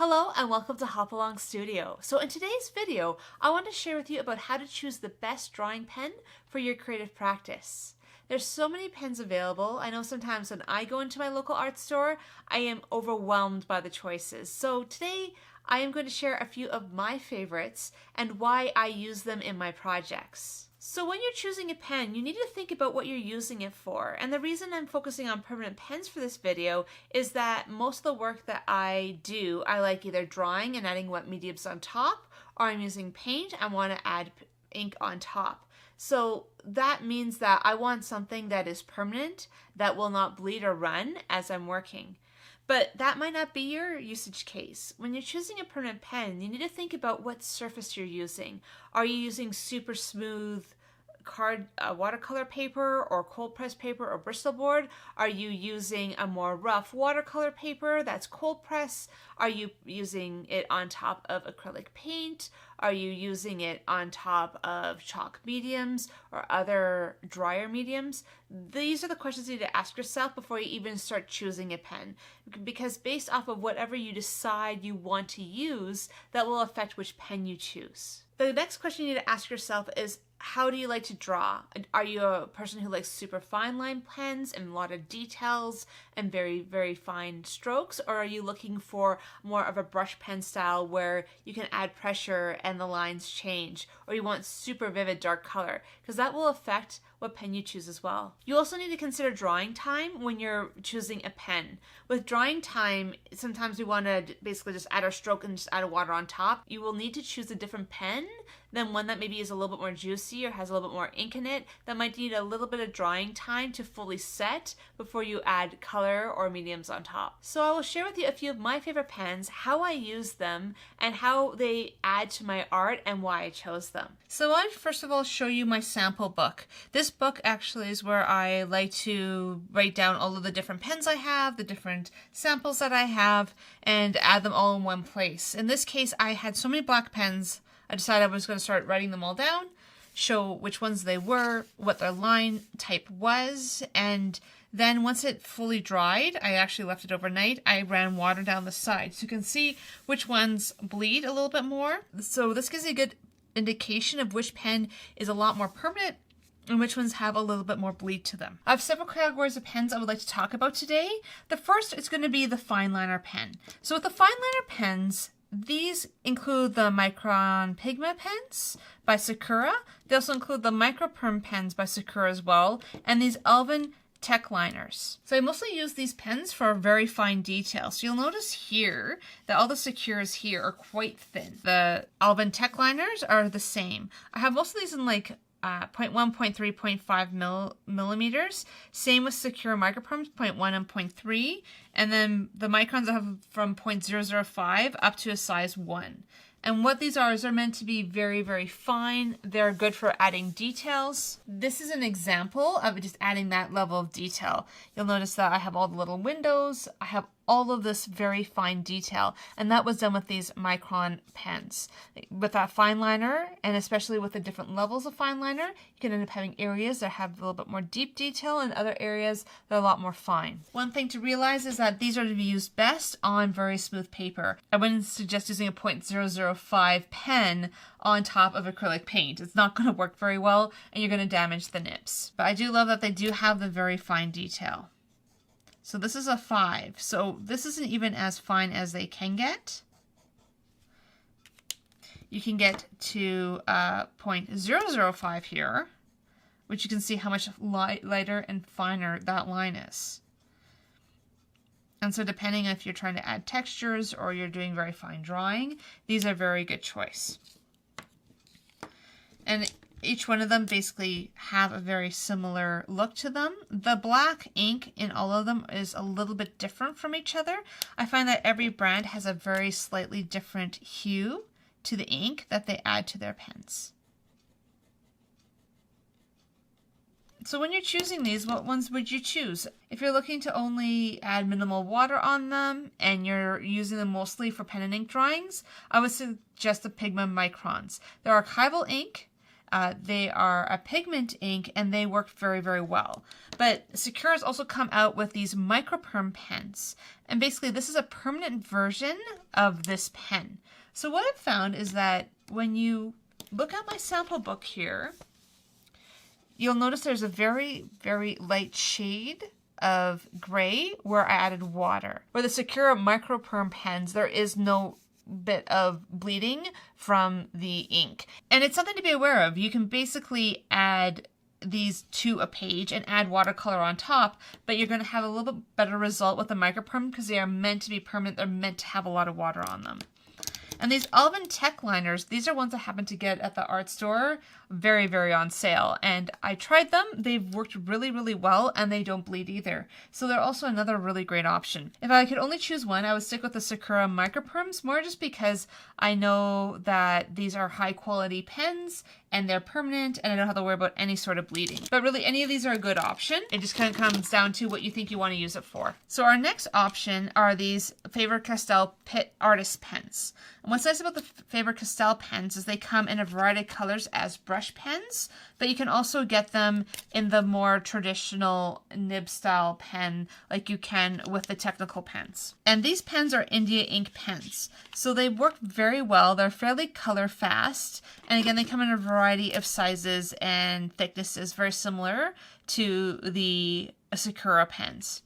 Hello and welcome to Hop Along Studio. So in today's video, I want to share with you about how to choose the best drawing pen for your creative practice. There's so many pens available. I know sometimes when I go into my local art store, I am overwhelmed by the choices. So today, I am going to share a few of my favorites and why I use them in my projects. So when you're choosing a pen, you need to think about what you're using it for. And the reason I'm focusing on permanent pens for this video is that most of the work that I do, I like either drawing and adding wet mediums on top, or I'm using paint and want to add ink on top. So that means that I want something that is permanent, that will not bleed or run as I'm working. But that might not be your usage case. When you're choosing a permanent pen, you need to think about what surface you're using. Are you using super smooth watercolor paper or cold press paper or Bristol board? Are you using a more rough watercolor paper that's cold press? Are you using it on top of acrylic paint? Are you using it on top of chalk mediums or other drier mediums? These are the questions you need to ask yourself before you even start choosing a pen, because based off of whatever you decide you want to use, that will affect which pen you choose. The next question you need to ask yourself is, how do you like to draw? Are you a person who likes super fine line pens and a lot of details and very, very fine strokes? Or are you looking for more of a brush pen style where you can add pressure and the lines change? Or you want super vivid dark color? Because that will affect what pen you choose as well. You also need to consider drawing time when you're choosing a pen. With drawing time, sometimes we want to basically just add our stroke and just add water on top. You will need to choose a different pen than one that maybe is a little bit more juicy or has a little bit more ink in it, that might need a little bit of drying time to fully set before you add color or mediums on top. So I will share with you a few of my favorite pens, how I use them, and how they add to my art and why I chose them. So I'll first of all show you my sample book. This book actually is where I like to write down all of the different pens I have, the different samples that I have, and add them all in one place. In this case, I had so many black pens, I decided I was going to start writing them all down, show which ones they were, what their line type was, and then once it fully dried, I actually left it overnight, I ran water down the side. So you can see which ones bleed a little bit more. So this gives you a good indication of which pen is a lot more permanent and which ones have a little bit more bleed to them. I have several categories of pens I would like to talk about today. The first is going to be the Fineliner pen. So with the Fineliner pens, these include the Micron Pigma pens by Sakura. They also include the Microperm pens by Sakura as well, and these Alvin Techliners. So I mostly use these pens for very fine detail. So you'll notice here that all the Sakuras here are quite thin. The Alvin Techliners are the same. I have most of these in like 0.1, 0.3, 0.5 millimeters. Same with Sakura Microperms, 0.1 and 0.3. And then the microns I have from 0.005 up to a size 1. And what these are is they're meant to be very, very fine. They're good for adding details. This is an example of just adding that level of detail. You'll notice that I have all the little windows. I have all of this very fine detail, and that was done with these Micron pens. With that Fineliner, and especially with the different levels of Fineliner, you can end up having areas that have a little bit more deep detail and other areas that are a lot more fine. One thing to realize is that these are to be used best on very smooth paper. I wouldn't suggest using a 0.005 pen on top of acrylic paint. It's not going to work very well, and you're going to damage the nibs. But I do love that they do have the very fine detail. So this is a 5. So this isn't even as fine as they can get. You can get to 0.005 here, which you can see how much lighter and finer that line is. And so depending if you're trying to add textures or you're doing very fine drawing, these are a very good choice. And each one of them basically have a very similar look to them. The black ink in all of them is a little bit different from each other. I find that every brand has a very slightly different hue to the ink that they add to their pens. So when you're choosing these, what ones would you choose? If you're looking to only add minimal water on them and you're using them mostly for pen and ink drawings, I would suggest the Pigma Microns. They're archival ink. They are a pigment ink and they work very, very well. But Sakura's also come out with these Microperm pens. And basically this is a permanent version of this pen. So what I've found is that when you look at my sample book here, you'll notice there's a very, very light shade of gray where I added water. Where the Sakura Microperm pens, there is no bit of bleeding from the ink. And it's something to be aware of. You can basically add these to a page and add watercolor on top, but you're going to have a little bit better result with the Microperm because they are meant to be permanent. They're meant to have a lot of water on them. And these Alvin Techliners, these are ones I happen to get at the art store, very, very on sale. And I tried them. They've worked really, really well, and they don't bleed either. So they're also another really great option. If I could only choose one, I would stick with the Sakura Microperms, more just because I know that these are high quality pens and they're permanent and I don't have to worry about any sort of bleeding. But really, any of these are a good option. It just kind of comes down to what you think you want to use it for. So our next option are these Faber-Castell Pitt Artist Pens. And what's nice about the Faber-Castell pens is they come in a variety of colors as brush pens, but you can also get them in the more traditional nib style pen like you can with the technical pens. And these pens are India ink pens. So they work very well. They're fairly color fast. And again, they come in a variety of sizes and thicknesses, very similar to the Sakura pens.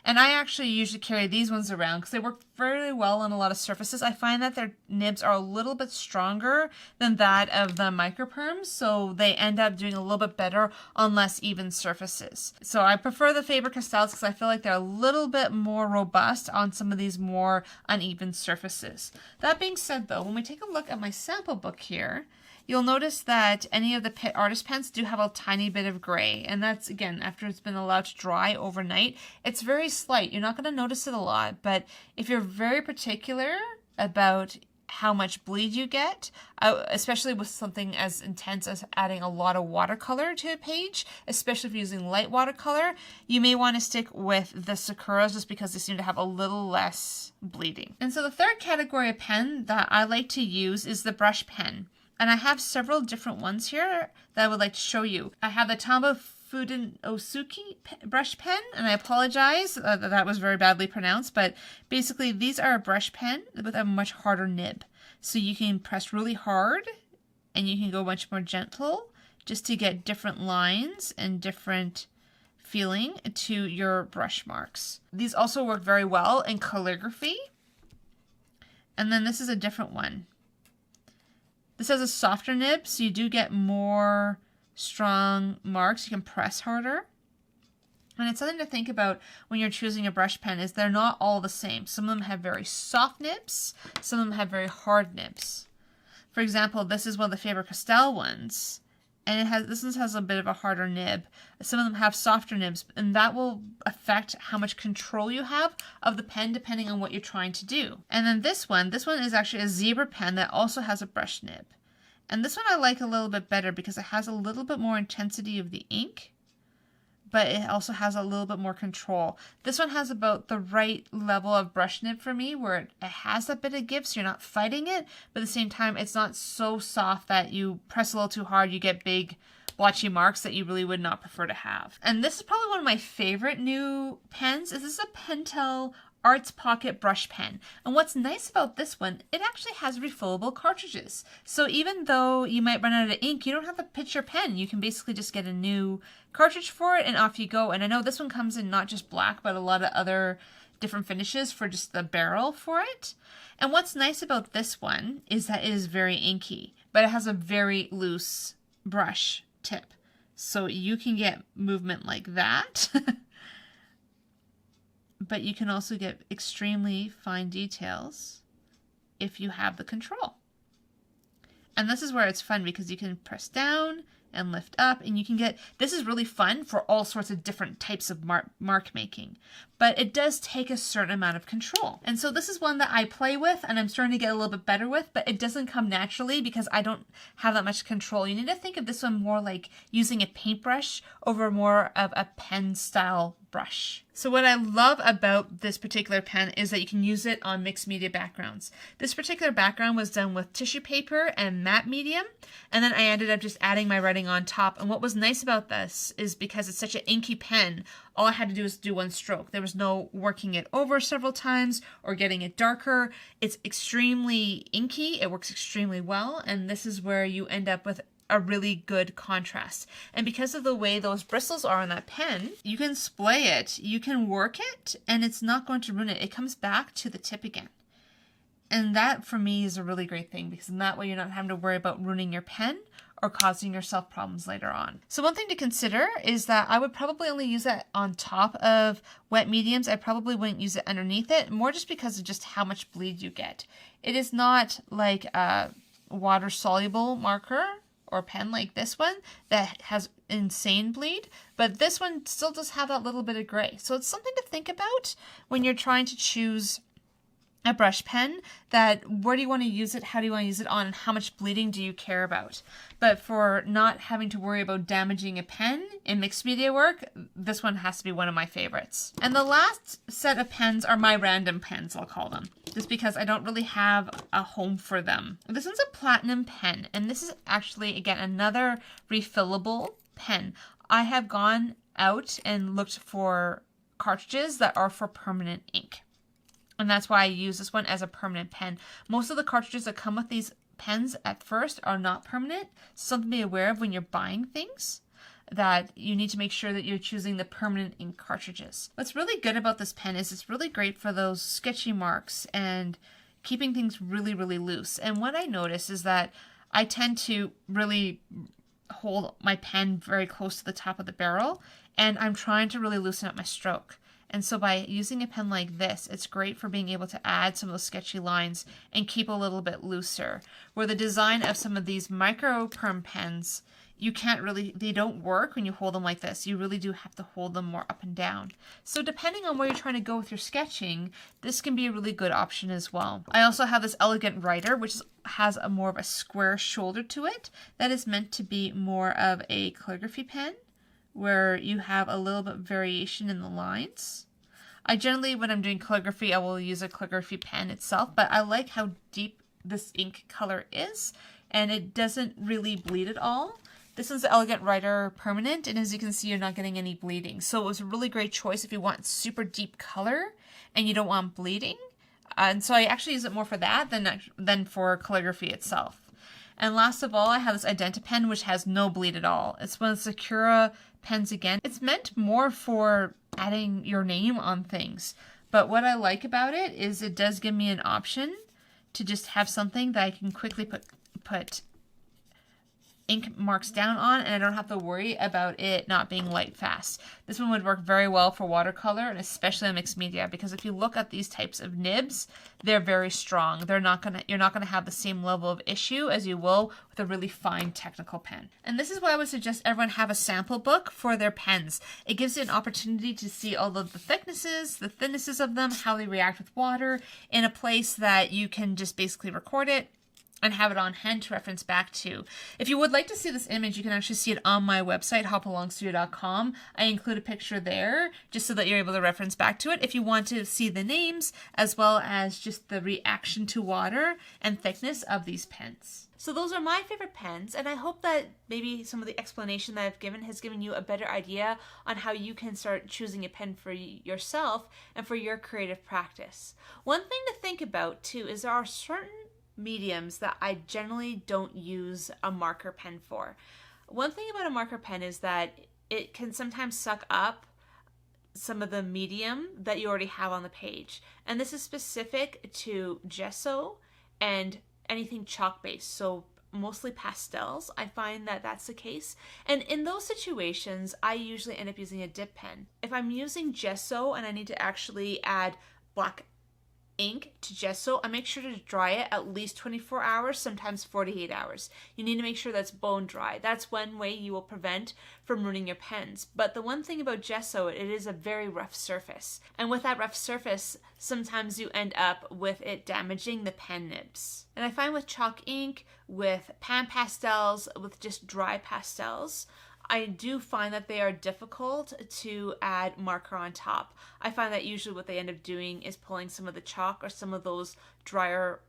And I actually usually carry these ones around because they work very well on a lot of surfaces. I find that their nibs are a little bit stronger than that of the Microperms, so they end up doing a little bit better on less even surfaces. So I prefer the Faber-Castells because I feel like they're a little bit more robust on some of these more uneven surfaces. That being said though, when we take a look at my sample book here, you'll notice that any of the Pitt Artist pens do have a tiny bit of gray, and that's, again, after it's been allowed to dry overnight. It's very slight. You're not going to notice it a lot, but if you're very particular about how much bleed you get, especially with something as intense as adding a lot of watercolor to a page, especially if you're using light watercolor, you may want to stick with the Sakuras just because they seem to have a little less bleeding. And so the third category of pen that I like to use is the brush pen. And I have several different ones here that I would like to show you. I have the Tombow Fudenosuke brush pen, and I apologize that was very badly pronounced, but basically these are a brush pen with a much harder nib. So you can press really hard and you can go much more gentle just to get different lines and different feeling to your brush marks. These also work very well in calligraphy. And then this is a different one. This has a softer nib, so you do get more strong marks. You can press harder. And it's something to think about when you're choosing a brush pen is they're not all the same. Some of them have very soft nibs. Some of them have very hard nibs. For example, this is one of the Faber-Castell ones. And this one has a bit of a harder nib. Some of them have softer nibs, and that will affect how much control you have of the pen depending on what you're trying to do. And then this one is actually a zebra pen that also has a brush nib. And this one I like a little bit better because it has a little bit more intensity of the ink, but it also has a little bit more control. This one has about the right level of brush nib for me where it has a bit of give, so you're not fighting it, but at the same time, it's not so soft that you press a little too hard, you get big blotchy marks that you really would not prefer to have. And this is probably one of my favorite new pens. This is a Pentel Arts Pocket brush pen. And what's nice about this one, it actually has refillable cartridges. So even though you might run out of ink, you don't have to pitch your pen. You can basically just get a new cartridge for it and off you go. And I know this one comes in not just black, but a lot of other different finishes for just the barrel for it. And what's nice about this one is that it is very inky, but it has a very loose brush tip. So you can get movement like that. But you can also get extremely fine details if you have the control. And this is where it's fun because you can press down and lift up, and you can get, this is really fun for all sorts of different types of mark making. But it does take a certain amount of control. And so this is one that I play with and I'm starting to get a little bit better with, but it doesn't come naturally because I don't have that much control. You need to think of this one more like using a paintbrush over more of a pen style brush. So what I love about this particular pen is that you can use it on mixed media backgrounds. This particular background was done with tissue paper and matte medium, and then I ended up just adding my writing on top. And what was nice about this is because it's such an inky pen, all I had to do was do one stroke. There was no working it over several times or getting it darker. It's extremely inky, it works extremely well, and this is where you end up with a really good contrast. And because of the way those bristles are on that pen, you can splay it, you can work it, and it's not going to ruin it. It comes back to the tip again. And that for me is a really great thing, because in that way you're not having to worry about ruining your pen or causing yourself problems later on. So one thing to consider is that I would probably only use it on top of wet mediums. I probably wouldn't use it underneath it, more just because of just how much bleed you get. It is not like a water-soluble marker or pen like this one that has insane bleed, but this one still does have that little bit of gray. So it's something to think about when you're trying to choose a brush pen, that where do you want to use it, how do you want to use it on, and how much bleeding do you care about. But for not having to worry about damaging a pen in mixed media work, this one has to be one of my favorites. And the last set of pens are my random pens, I'll call them, just because I don't really have a home for them. This one's a platinum pen, and this is actually, again, another refillable pen. I have gone out and looked for cartridges that are for permanent ink. And that's why I use this one as a permanent pen. Most of the cartridges that come with these pens at first are not permanent. Something to be aware of when you're buying things, that you need to make sure that you're choosing the permanent ink cartridges. What's really good about this pen is it's really great for those sketchy marks and keeping things really, really loose. And what I notice is that I tend to really hold my pen very close to the top of the barrel, and I'm trying to really loosen up my stroke. And so by using a pen like this, it's great for being able to add some of those sketchy lines and keep a little bit looser. Where the design of some of these Microperm pens, you can't really, they don't work when you hold them like this. You really do have to hold them more up and down. So depending on where you're trying to go with your sketching, this can be a really good option as well. I also have this elegant writer, which has a more of a square shoulder to it. That is meant to be more of a calligraphy pen, where you have a little bit of variation in the lines. I generally, when I'm doing calligraphy, I will use a calligraphy pen itself, but I like how deep this ink color is, and it doesn't really bleed at all. This one's the Elegant Writer Permanent, and as you can see, you're not getting any bleeding. So it was a really great choice if you want super deep color and you don't want bleeding. And so I actually use it more for that than for calligraphy itself. And last of all, I have this IdentiPen, which has no bleed at all. It's one of the Sakura pens again. It's meant more for adding your name on things. But what I like about it is it does give me an option to just have something that I can quickly put ink marks down on, and I don't have to worry about it not being light fast. This one would work very well for watercolor, and especially on mixed media, because if you look at these types of nibs, they're very strong. You're not gonna have the same level of issue as you will with a really fine technical pen. And this is why I would suggest everyone have a sample book for their pens. It gives you an opportunity to see all of the thicknesses, the thinnesses of them, how they react with water, in a place that you can just basically record it and have it on hand to reference back to. If you would like to see this image, you can actually see it on my website, hopalongstudio.com. I include a picture there just so that you're able to reference back to it if you want to see the names as well as just the reaction to water and thickness of these pens. So those are my favorite pens, and I hope that maybe some of the explanation that I've given has given you a better idea on how you can start choosing a pen for yourself and for your creative practice. One thing to think about too is there are certain mediums that I generally don't use a marker pen for. One thing about a marker pen is that it can sometimes suck up some of the medium that you already have on the page. And this is specific to gesso and anything chalk based, so mostly pastels. I find that that's the case. And in those situations, I usually end up using a dip pen. If I'm using gesso and I need to actually add black ink to gesso, I make sure to dry it at least 24 hours, sometimes 48 hours. You need to make sure that's bone dry. That's one way you will prevent from ruining your pens. But the one thing about gesso, it is a very rough surface. And with that rough surface, sometimes you end up with it damaging the pen nibs. And I find with chalk ink, with pan pastels, with just dry pastels, I do find that they are difficult to add marker on top. I find that usually what they end up doing is pulling some of the chalk or some of those drier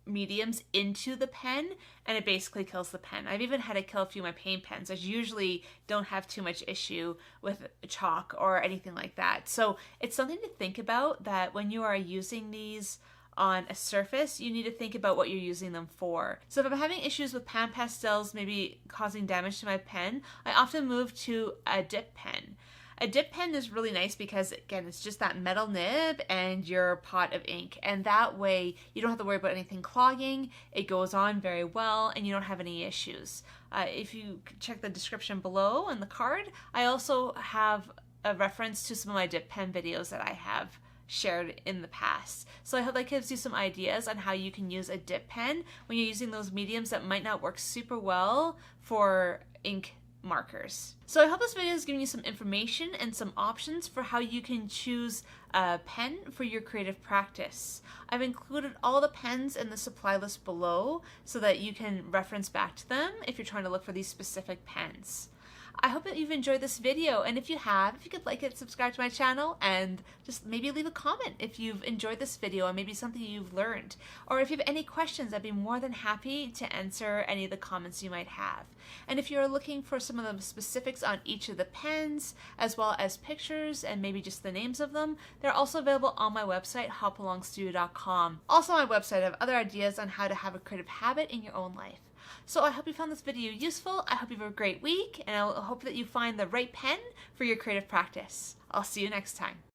mediums into the pen, and it basically kills the pen. I've even had to kill a few of my paint pens. I usually don't have too much issue with chalk or anything like that. So it's something to think about, that when you are using these on a surface, you need to think about what you're using them for. So if I'm having issues with pan pastels maybe causing damage to my pen, I often move to a dip pen. A dip pen is really nice because, again, it's just that metal nib and your pot of ink, and that way you don't have to worry about anything clogging. It goes on very well and you don't have any issues. If you check the description below in the card, I also have a reference to some of my dip pen videos that I have shared in the past. So I hope that gives you some ideas on how you can use a dip pen when you're using those mediums that might not work super well for ink markers. So I hope this video is giving you some information and some options for how you can choose a pen for your creative practice. I've included all the pens in the supply list below so that you can reference back to them if you're trying to look for these specific pens. I hope that you've enjoyed this video, and if you have, if you could like it, subscribe to my channel, and just maybe leave a comment if you've enjoyed this video and maybe something you've learned. Or if you have any questions, I'd be more than happy to answer any of the comments you might have. And if you're looking for some of the specifics on each of the pens, as well as pictures and maybe just the names of them, they're also available on my website, hopalongstudio.com. Also on my website, I have other ideas on how to have a creative habit in your own life. So I hope you found this video useful. I hope you have a great week, and I hope that you find the right pen for your creative practice. I'll see you next time.